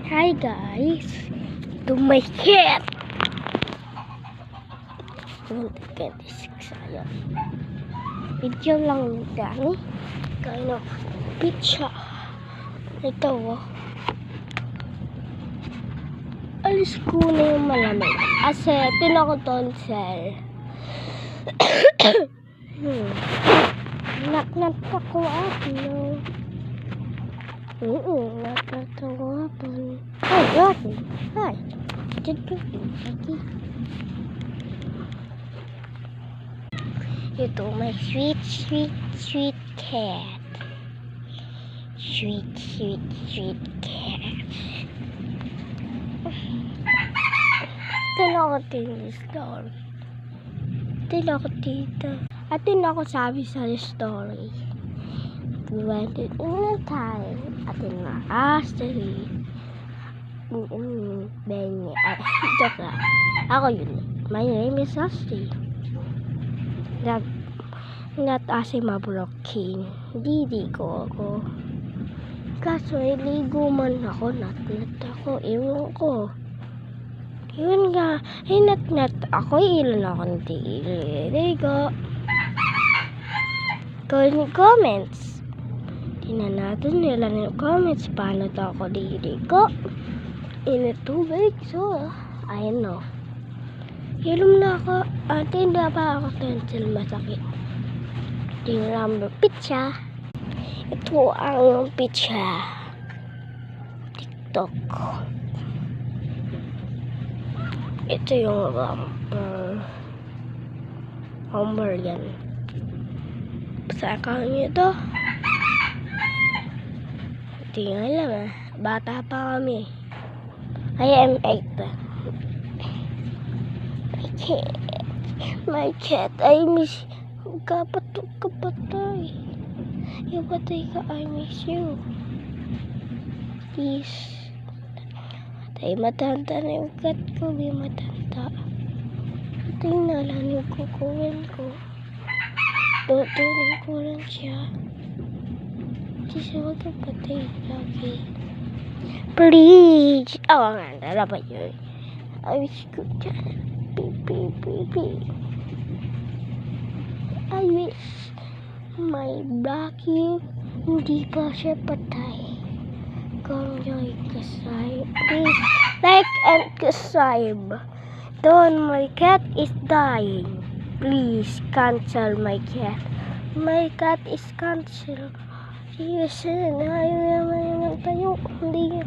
Hi guys, ito my cat. 26 ayan. Video lang yan. Kind of picture. Ito oh. Alis ko na yung malamig. Kasi tinako tonsil. Naknat ako ako. Natatawapan. Hi, Rocky. Hi. Ito, my sweet cat. Sweet cat. Tinako din story. Tinako dito. At tinako sabi sa story. We went in a time at in my astery. Benny. Joke lang. Ako yun. My name is Asti. Not asi mabroking. Didi ko ako. Kaso iligo man ako. Not ako. Iwan ko. Yun nga. Not ako. Ilan akong diligo. Comments. Tingnan natin nila yung comments. Paano daw ako diligo? Initubig. So, I know. Hilom na ako. Hindi pa ako tonsil masakit. Tingnan mo pizza. Ito ang pizza. TikTok. Ito yung Homer yan. Sa account nyo ito. Hindi nga alam bata pa kami. I am 8. My cat, I miss you. Kapatay. Patay ka, I miss you. Please. Patay, matanda na yung cat ko. May matanda. Patay na lang yung kukuhin ko. Tutunin ko lang siya. Kasi wag ka patay lagi. Please. Oh, nga. Dapat yun. I wish ko dyan. I wish my Blackie hindi pa siya patay. Kung yung kasayb. Please like and subscribe. Don't, my cat is dying. Please cancel my cat. My cat is cancelled. Yes, ayaw naman tayo. Hindi